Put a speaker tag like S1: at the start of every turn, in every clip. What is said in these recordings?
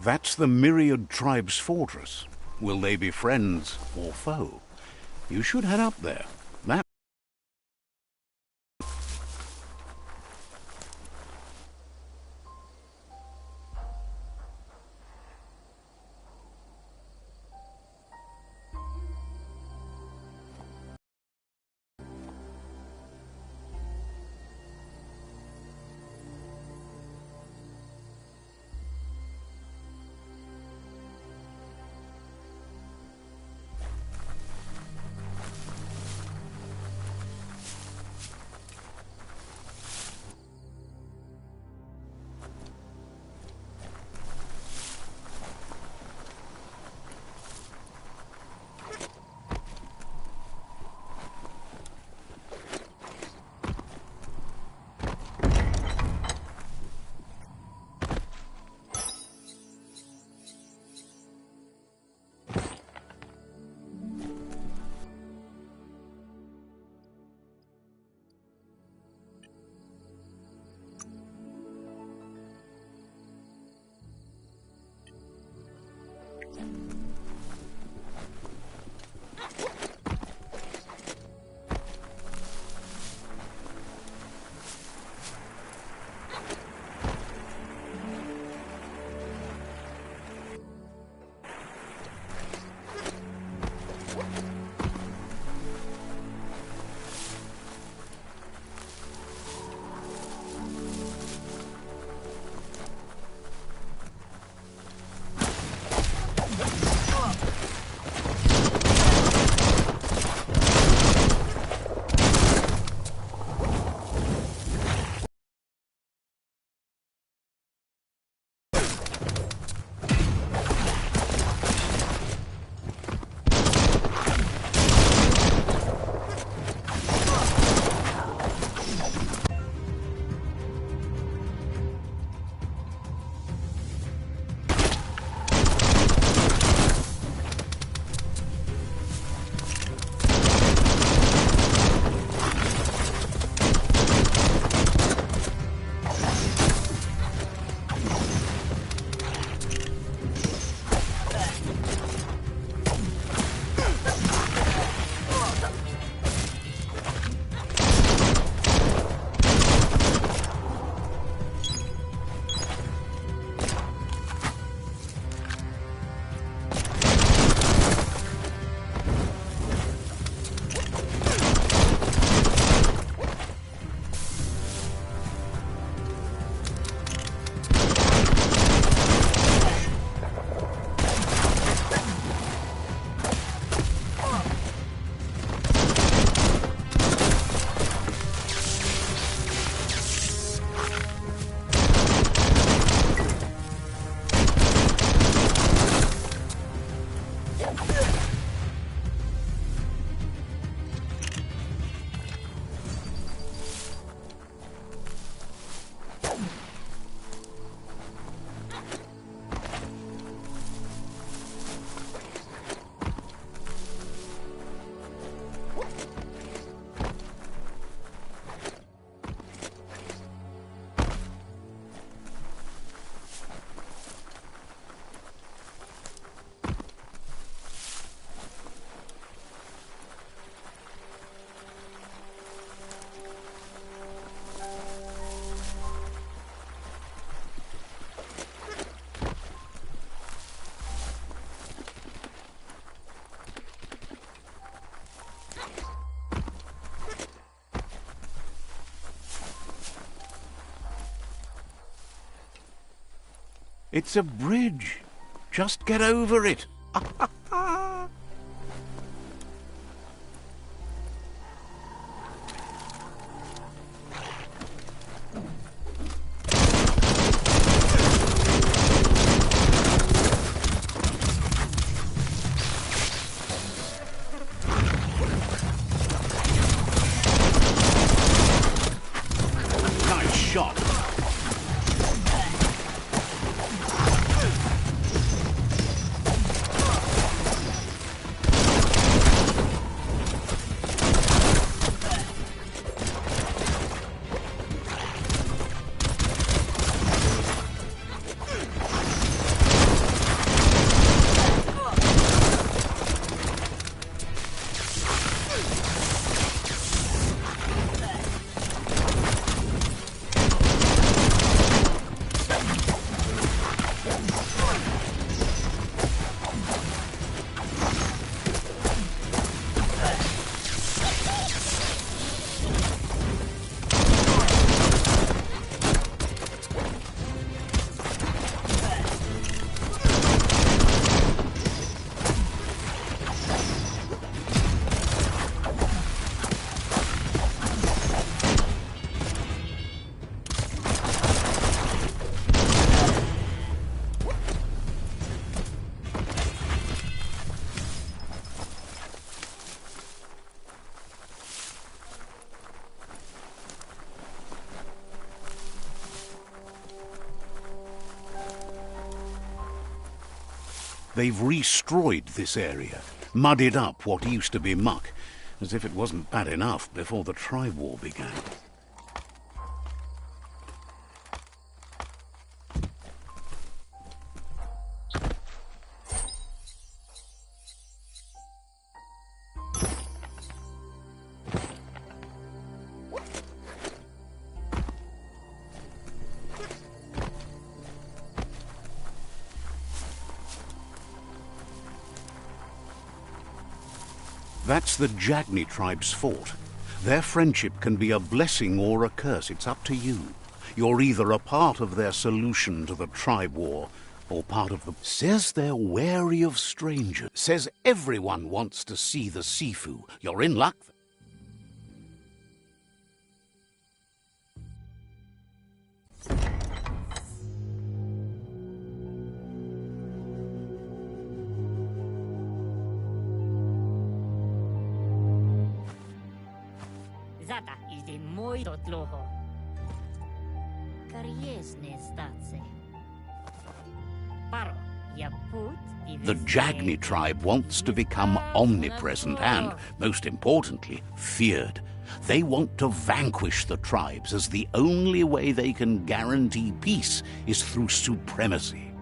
S1: That's the Myriad Tribe's fortress. Will they be friends or foe? You should head up there. That it's a bridge. Just get over it. Nice shot. They've restroyed this area, muddied up what used to be muck, as if it wasn't bad enough before the tribe war began. That's the Jagni tribe's fort. Their friendship can be a blessing or a curse. It's up to you. You're either a part of their solution to the tribe war, or part of the... Says they're wary of strangers. Says everyone wants to see the Sifu. You're in luck.
S2: Zata is the moi dotloho. Kariesne statse. Paro, ya put
S1: The Jagni tribe wants to become omnipresent and, most importantly, feared. They want to vanquish the tribes, as the only way they can guarantee peace is through supremacy.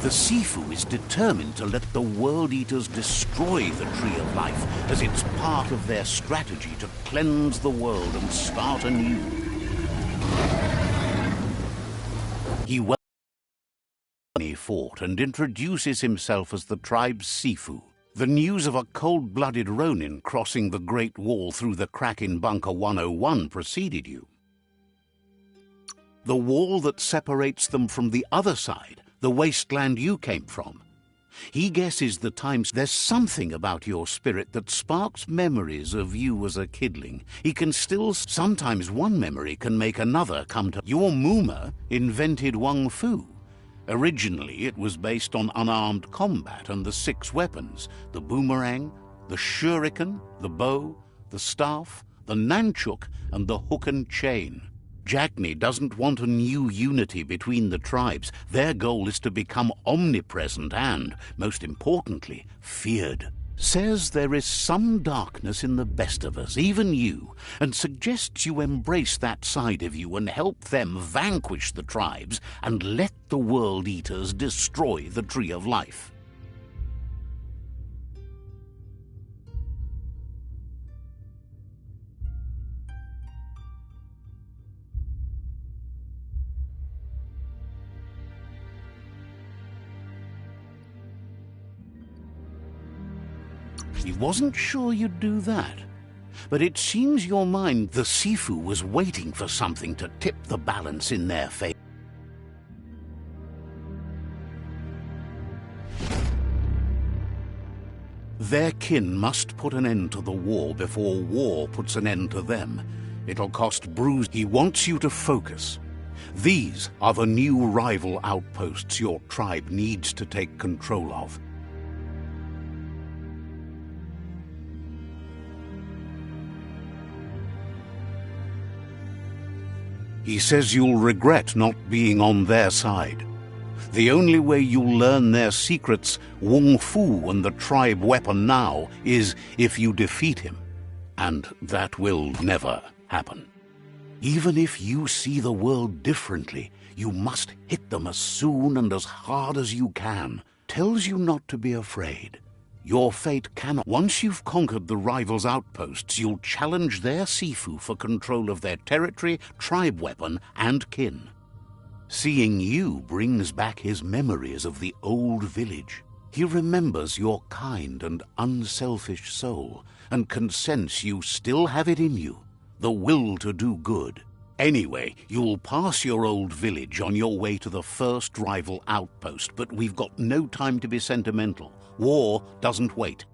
S1: The Sifu is determined to let the World Eaters destroy the Tree of Life, as it's part of their strategy to cleanse the world and start anew. He welcomes fort and introduces himself as the tribe's Sifu. The news of a cold-blooded Ronin crossing the Great Wall through the crack in Bunker 101 preceded you. The wall that separates them from the other side, the wasteland you came from. He guesses the times there's something about your spirit that sparks memories of you as a kidling. He can still... Sometimes one memory can make another come to... Your Muma invented Wung Fu. Originally, it was based on unarmed combat and the 6 weapons: the boomerang, the shuriken, the bow, the staff, the nunchuk, and the hook and chain. Jagni doesn't want a new unity between the tribes. Their goal is to become omnipresent and, most importantly, feared. Says there is some darkness in the best of us, even you, and suggests you embrace that side of you and help them vanquish the tribes and let the World Eaters destroy the Tree of Life. He wasn't sure you'd do that, but it seems your mind, the Sifu, was waiting for something to tip the balance in their favor. Their kin must put an end to the war before war puts an end to them. It'll cost bruise. He wants you to focus. These are the new rival outposts your tribe needs to take control of. He says you'll regret not being on their side. The only way you'll learn their secrets, Wung Fu and the tribe weapon now, is if you defeat him. And that will never happen. Even if you see the world differently, you must hit them as soon and as hard as you can. Tells you not to be afraid. Your fate cannot... Once you've conquered the rivals' outposts, you'll challenge their Sifu for control of their territory, tribe weapon, and kin. Seeing you brings back his memories of the old village. He remembers your kind and unselfish soul, and can sense you still have it in you, the will to do good. Anyway, you'll pass your old village on your way to the first rival outpost, but we've got no time to be sentimental. War doesn't wait.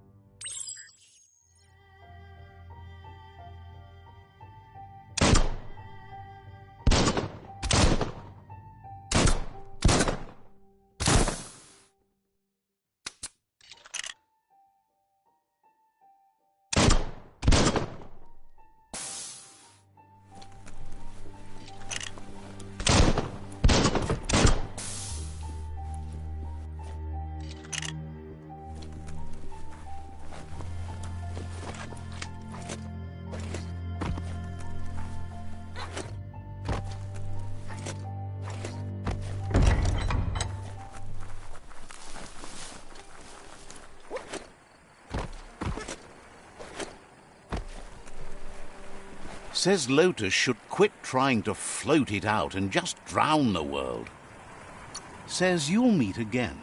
S1: Says Lotus should quit trying to float it out and just drown the world. Says you'll meet again.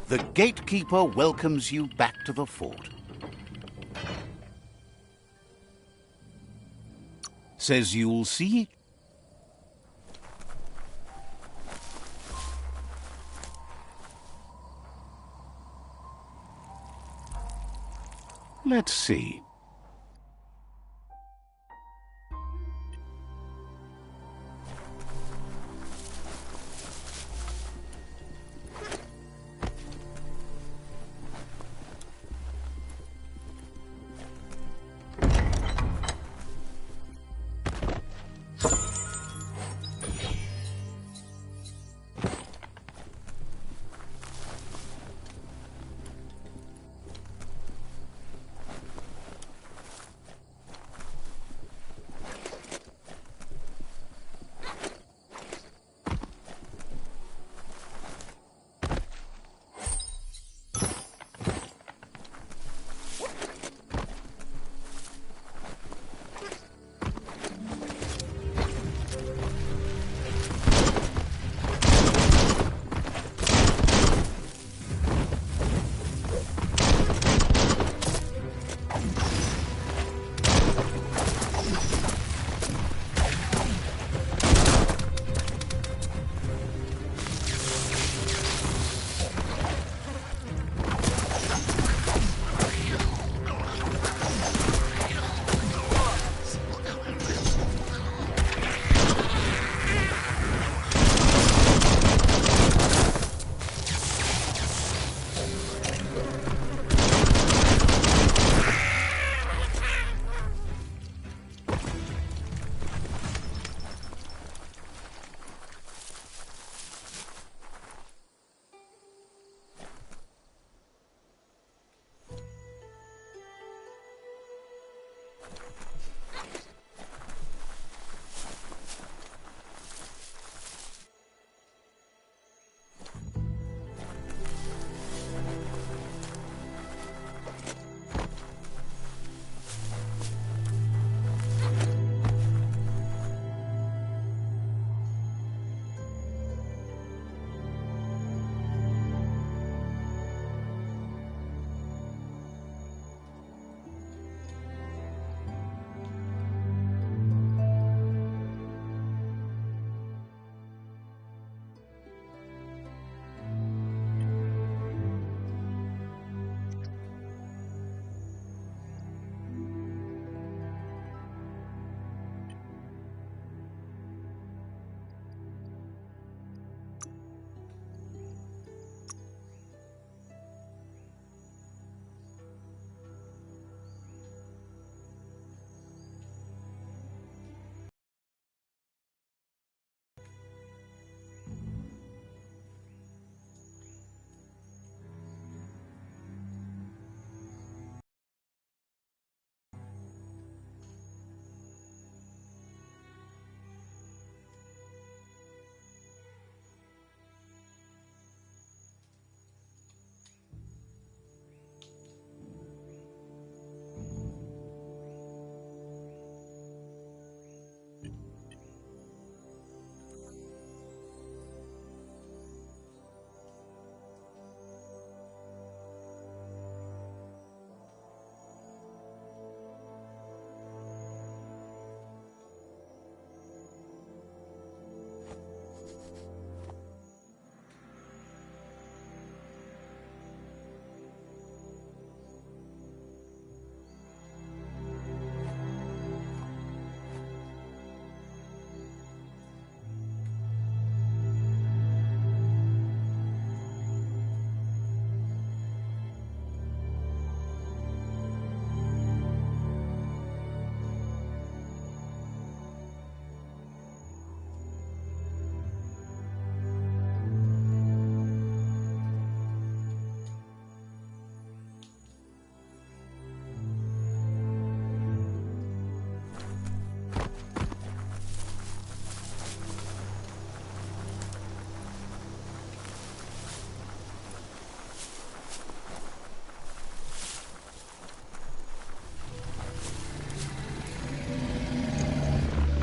S1: The gatekeeper welcomes you back to the fort. Says you'll see. Let's see.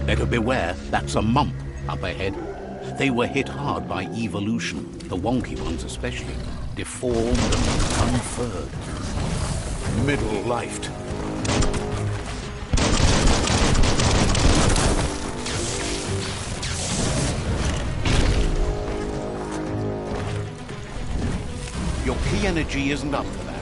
S1: Better beware, that's a mump up ahead. They were hit hard by evolution, the wonky ones especially, deformed and unfurred. Middle-lifed. Your key energy isn't up for that.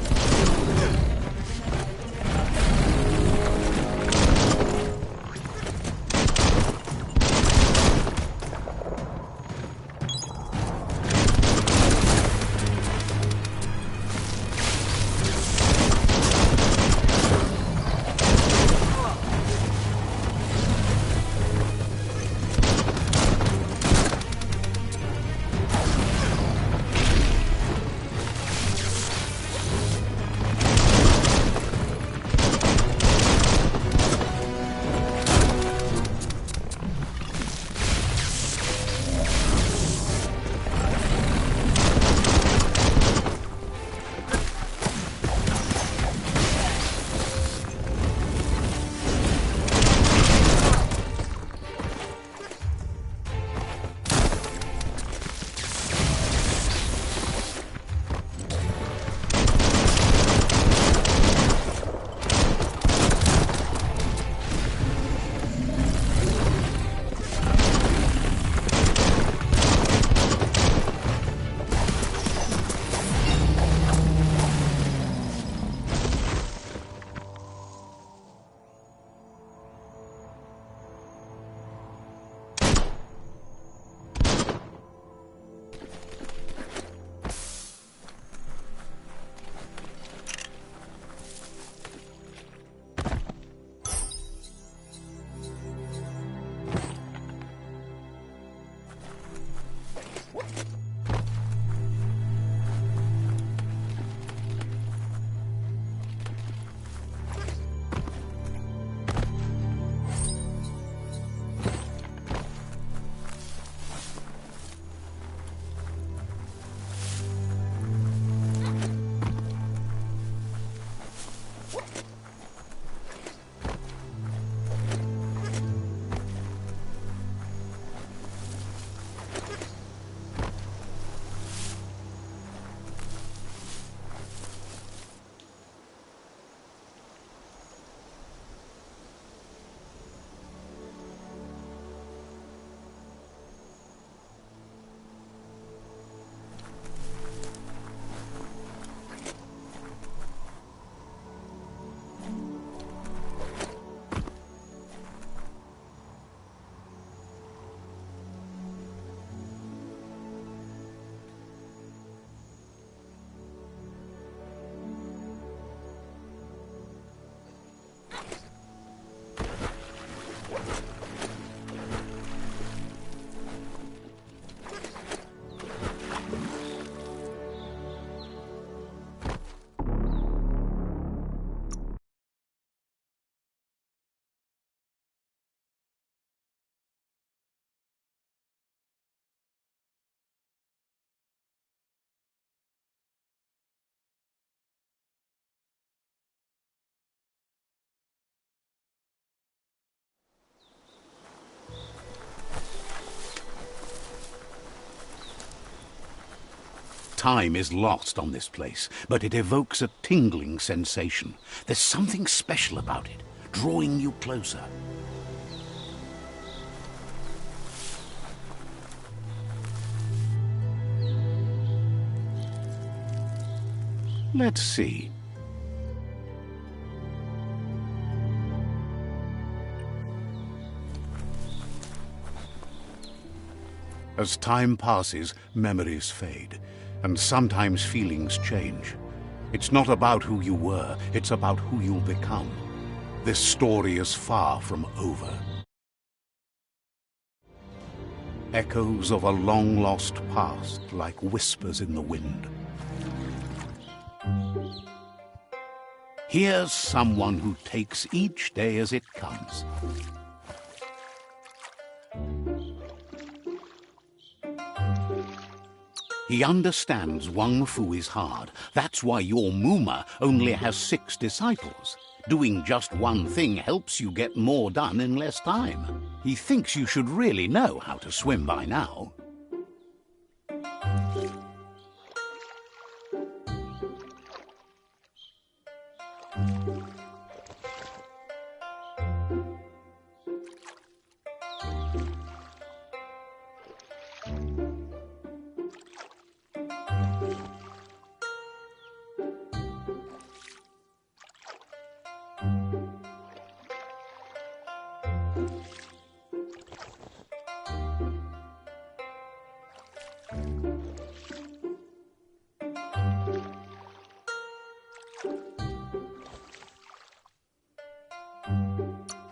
S1: Time is lost on this place, but it evokes a tingling sensation. There's something special about it, drawing you closer. Let's see. As time passes, memories fade, and sometimes feelings change. It's not about who you were, it's about who you'll become. This story is far from over. Echoes of a long-lost past, like whispers in the wind. Here's someone who takes each day as it comes. He understands Wang Fu is hard. That's why your Muma only has 6 disciples. Doing just one thing helps you get more done in less time. He thinks you should really know how to swim by now.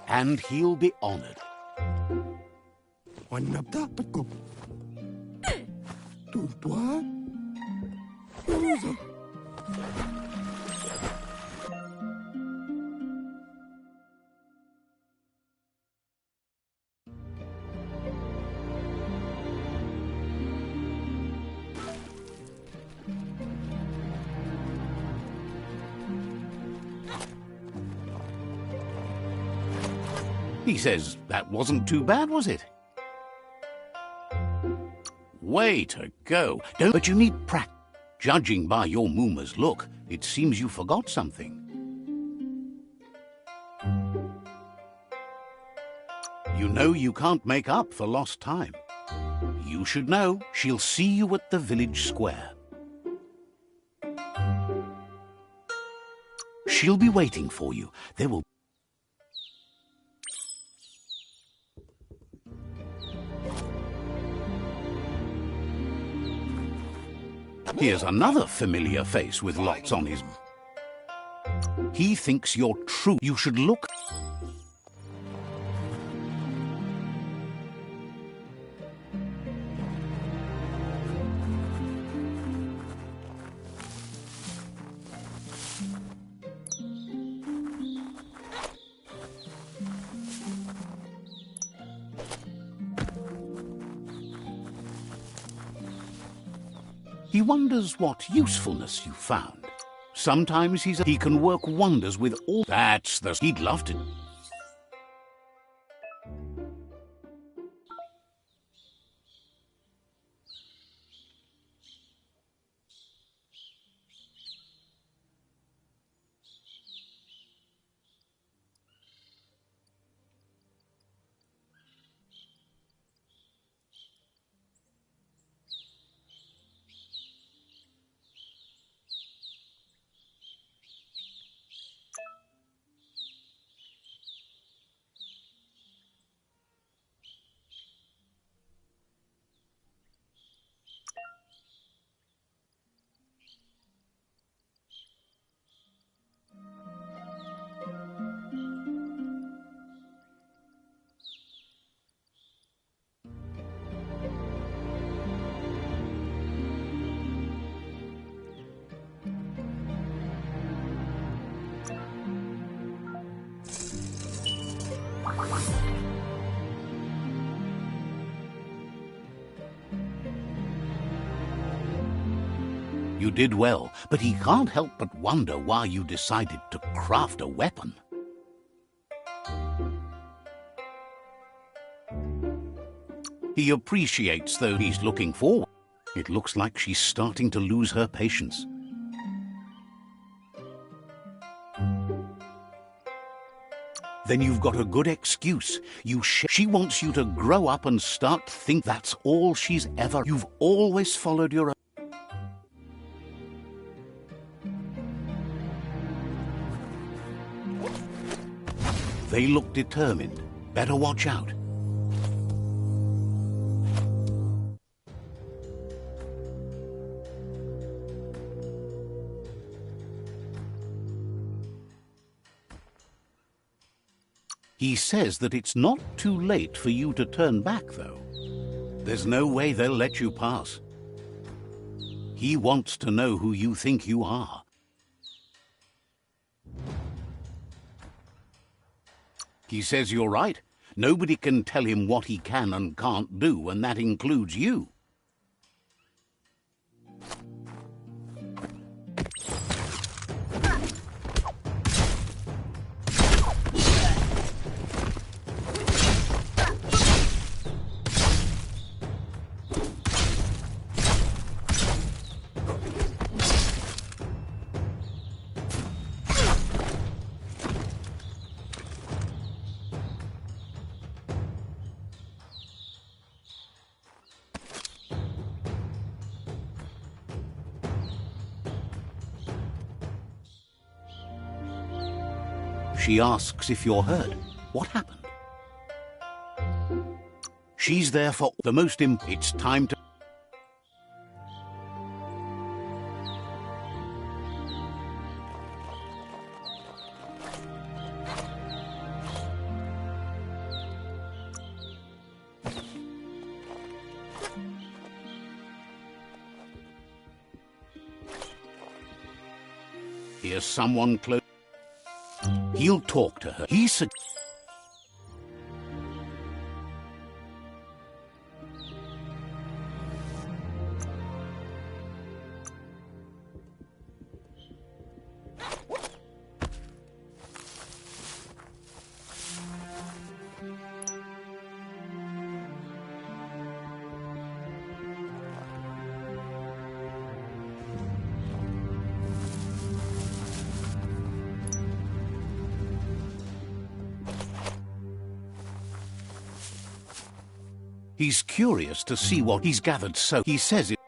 S1: And he'll be honored. He says that wasn't too bad, was it? Way to go. But you need practice. Judging by your Mooma's look, it seems you forgot something. You know you can't make up for lost time. You should know she'll see you at the village square. She'll be waiting for you. There will... Here's another familiar face with lots on his... He thinks you're true. You should look... He wonders what usefulness you found. Sometimes he can work wonders with all... That's the... He'd love to... You did well, but he can't help but wonder why you decided to craft a weapon. He appreciates, though he's looking forward. It looks like she's starting to lose her patience. Then you've got a good excuse. She wants you to grow up and start to think that's all she's ever... You've always followed your own... They look determined. Better watch out. He says that it's not too late for you to turn back, though. There's no way they'll let you pass. He wants to know who you think you are. He says you're right. Nobody can tell him what he can and can't do, and that includes you. She asks if you're hurt. What happened? She's there for the most It's time to... Here's someone close. He'll talk to her. He's curious to see what he's gathered, so he says it.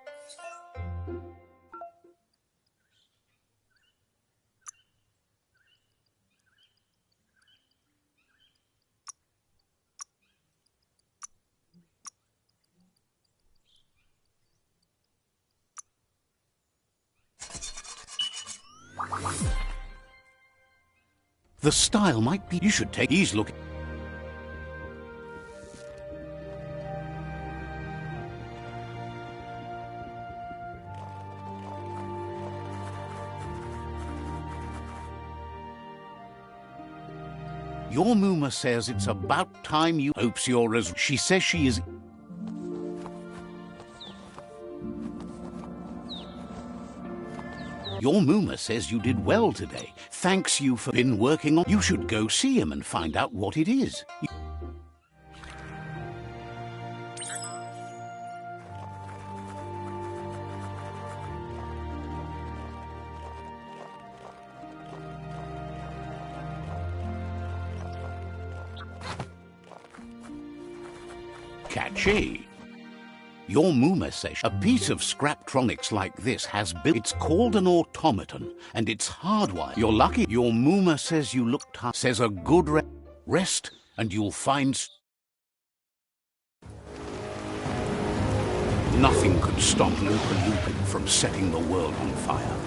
S1: The style might be... You should take... He's looking... Your Muma says it's about time you... Hopes you're as... She says she is... Your Muma says you did well today. Thanks you for been working on... You should go see him and find out what it is. Catchy. Your Muma says a piece of scraptronics like this has built... It's called an automaton, and it's hardwired. You're lucky. Your Muma says you look tired. Says a good rest, and you'll find... Nothing could stop Lupa Lupin from setting the world on fire.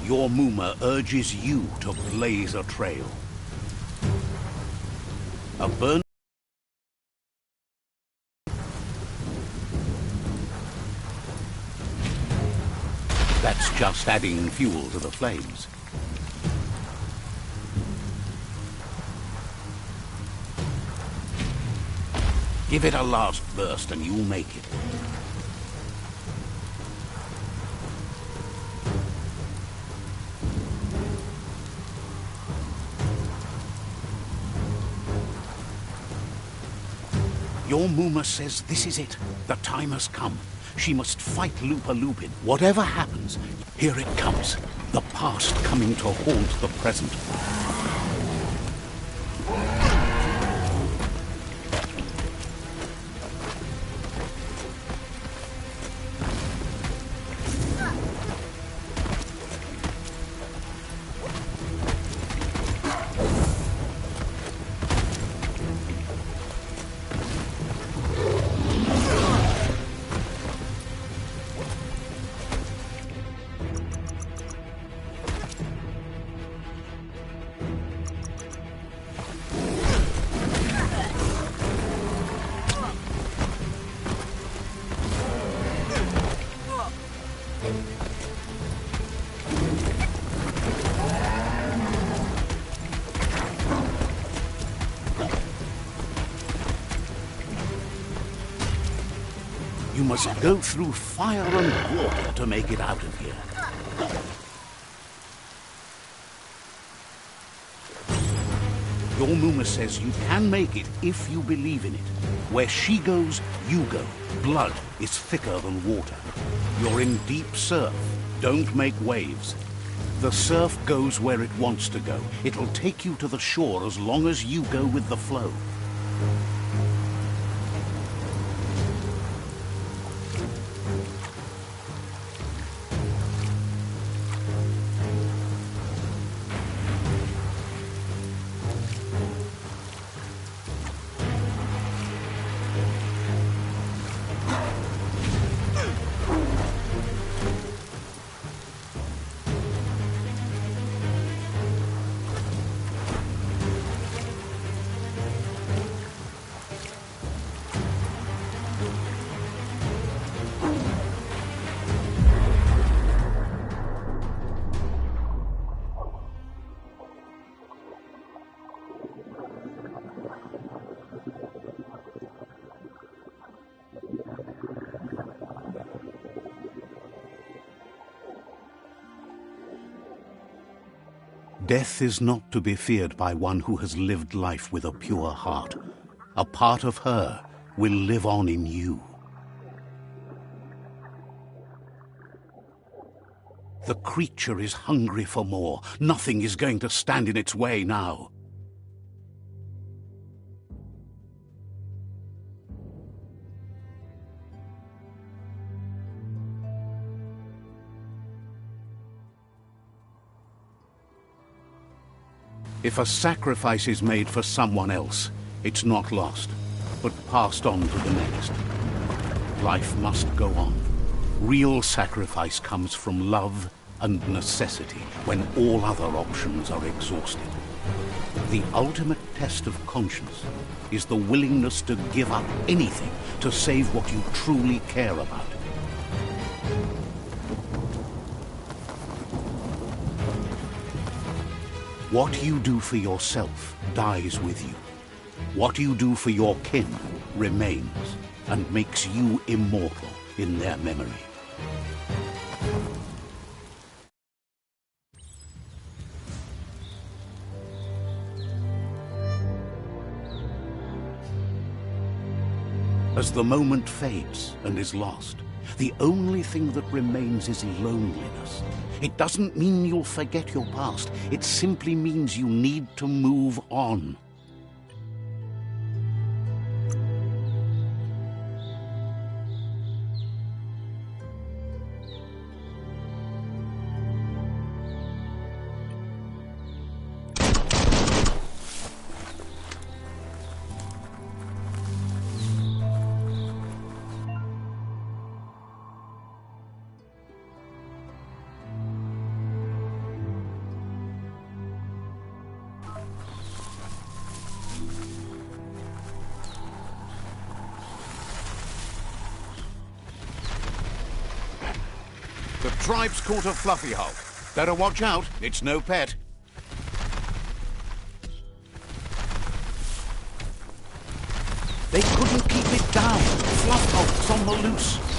S1: Your Muma urges you to blaze a trail. A burn... That's just adding fuel to the flames. Give it a last burst and you'll make it. Your Muma says this is it. The time has come. She must fight Lupa Lupin. Whatever happens, here it comes. The past coming to haunt the present. You must go through fire and water to make it out of here. Your Muma says you can make it if you believe in it. Where she goes, you go. Blood is thicker than water. You're in deep surf. Don't make waves. The surf goes where it wants to go. It'll take you to the shore as long as you go with the flow. Death is not to be feared by one who has lived life with a pure heart. A part of her will live on in you. The creature is hungry for more. Nothing is going to stand in its way now. If a sacrifice is made for someone else, it's not lost, but passed on to the next. Life must go on. Real sacrifice comes from love and necessity when all other options are exhausted. The ultimate test of conscience is the willingness to give up anything to save what you truly care about. What you do for yourself dies with you. What you do for your kin remains and makes you immortal in their memory. As the moment fades and is lost, the only thing that remains is loneliness. It doesn't mean you'll forget your past. It simply means you need to move on. The tribe's caught a fluffy hulk. Better watch out, it's no pet. They couldn't keep it down. Fluff hulk's on the loose.